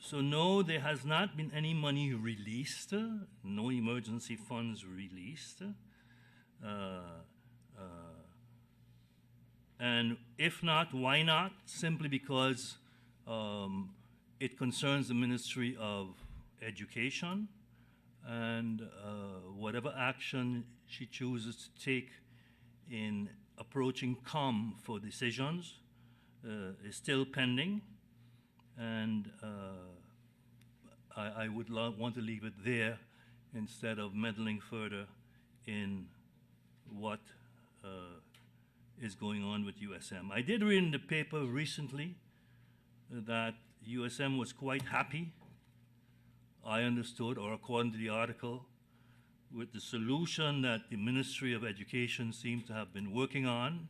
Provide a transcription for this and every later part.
So no, there has not been any money released, no emergency funds released. And if not, why not? Simply because it concerns the Ministry of Education, and whatever action she chooses to take in approaching COM for decisions is still pending, and I would want to leave it there instead of meddling further in what is going on with USM. I did read in the paper recently that USM was quite happy, I understood, or according to the article, with the solution that the Ministry of Education seems to have been working on.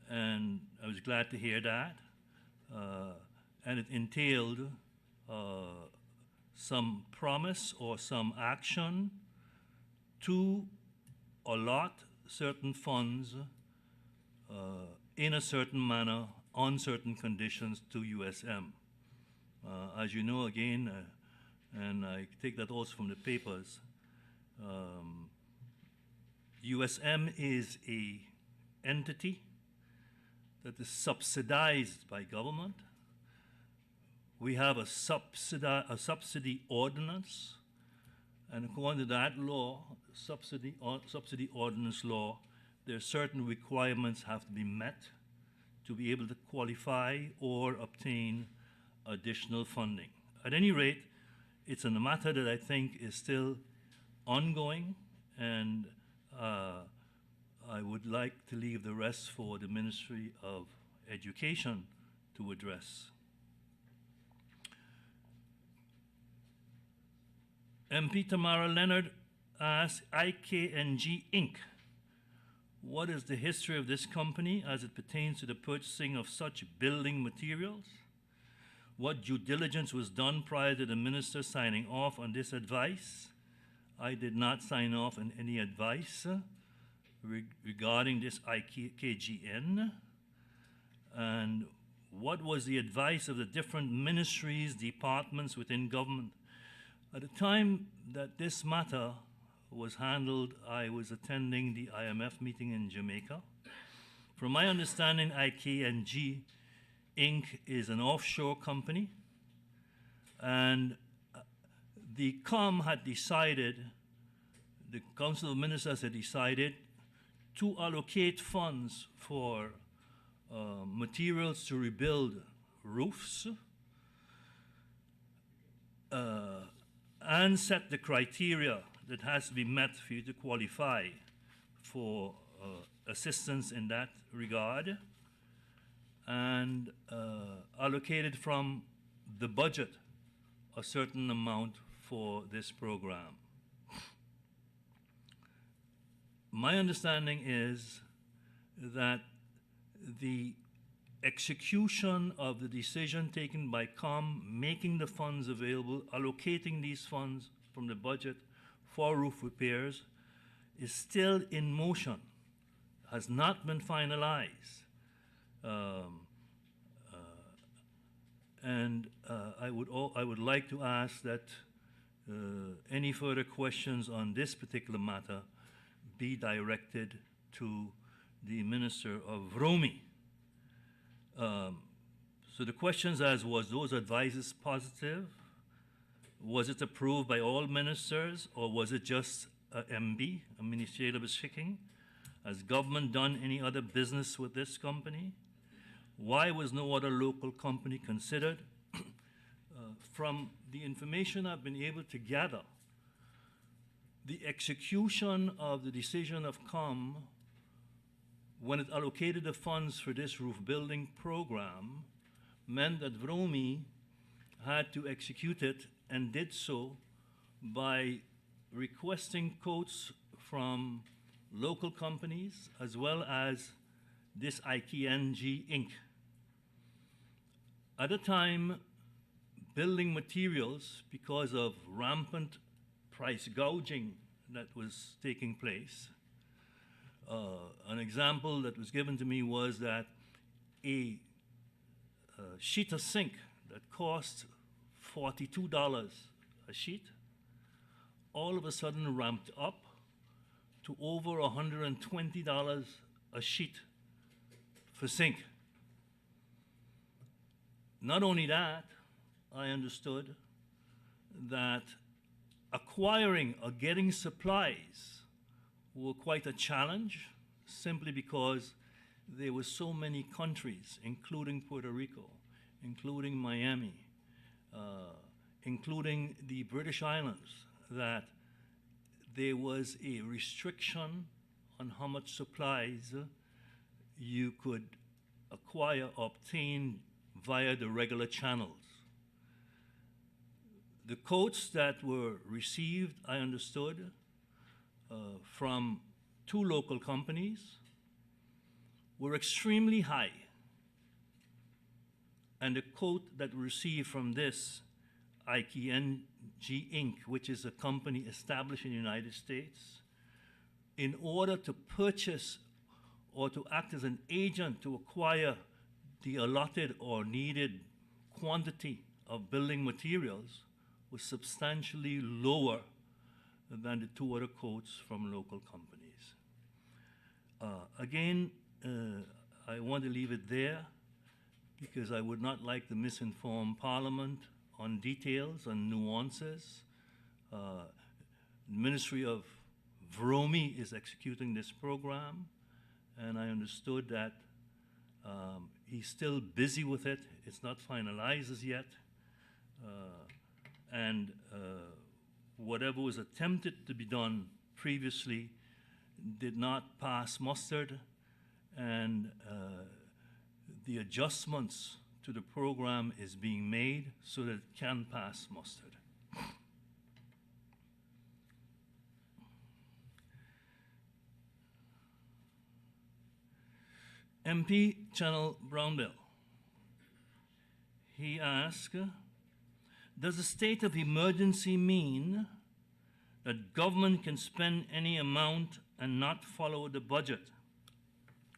And I was glad to hear that. And it entailed some promise or some action to allot certain funds in a certain manner on certain conditions to USM. As you know, again, and I take that also from the papers, USM is a entity that is subsidized by government. We have a subsidy ordinance, and according to that law, subsidy ordinance law, there are certain requirements have to be met to be able to qualify or obtain additional funding. At any rate, it's a matter that I think is still ongoing, and I would like to leave the rest for the Ministry of Education to address. MP Tamara Leonard asks, IKNG Inc., what is the history of this company as it pertains to the purchasing of such building materials? What due diligence was done prior to the minister signing off on this advice? I did not sign off on any advice regarding this IKGN. And what was the advice of the different ministries, departments within government? At the time that this matter was handled, I was attending the IMF meeting in Jamaica. From my understanding, IKNG Inc. is an offshore company, and the COM had decided, the Council of Ministers had decided to allocate funds for materials to rebuild roofs and set the criteria that has to be met for you to qualify for assistance in that regard, and allocated from the budget a certain amount for this program. My understanding is that the execution of the decision taken by COM, making the funds available, allocating these funds from the budget for roof repairs, is still in motion, has not been finalized. I would like to ask that any further questions on this particular matter be directed to the Minister of Romi. So the questions as, was those advices positive? Was it approved by all ministers, or was it just a MB, a ministerial beschikking? Has government done any other business with this company? Why was no other local company considered? From the information I've been able to gather, the execution of the decision of COM when it allocated the funds for this roof building program meant that Vromi had to execute it, and did so by requesting quotes from local companies as well as this IKNG Inc. At the time, building materials, because of rampant price gouging that was taking place, an example that was given to me was that a sheet of zinc that cost $42 a sheet all of a sudden ramped up to over $120 a sheet for zinc. Not only that, I understood that acquiring or getting supplies were quite a challenge simply because there were so many countries, including Puerto Rico, including Miami, including the British Islands, that there was a restriction on how much supplies you could acquire or obtain via the regular channels. The quotes that were received, I understood, from two local companies were extremely high. And the quote that we received from this IKNG Inc., which is a company established in the United States, in order to purchase or to act as an agent to acquire the allotted or needed quantity of building materials, was substantially lower than the two other quotes from local companies. Again, I want to leave it there because I would not like to misinform Parliament on details and nuances. The Ministry of VROMI is executing this program, and I understood that he's still busy with it. It's not finalized as yet. And whatever was attempted to be done previously did not pass muster, and the adjustments to the program is being made so that it can pass muster. MP Channel Brownbill. He asked, does the state of emergency mean that government can spend any amount and not follow the budget?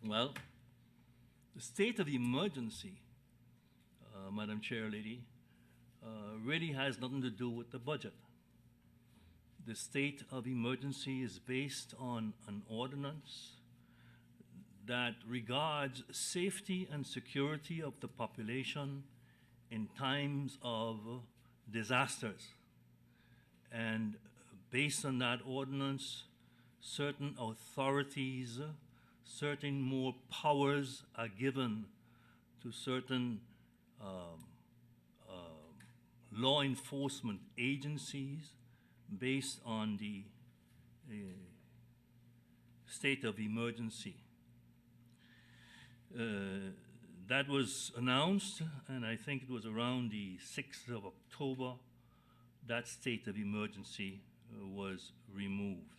Well, the state of emergency, Madam Chair Lady, really has nothing to do with the budget. The state of emergency is based on an ordinance that regards safety and security of the population in times of disasters. And based on that ordinance, certain authorities, certain more powers are given to certain law enforcement agencies based on the state of emergency. That was announced, and I think it was around the 6th of October, that state of emergency was removed.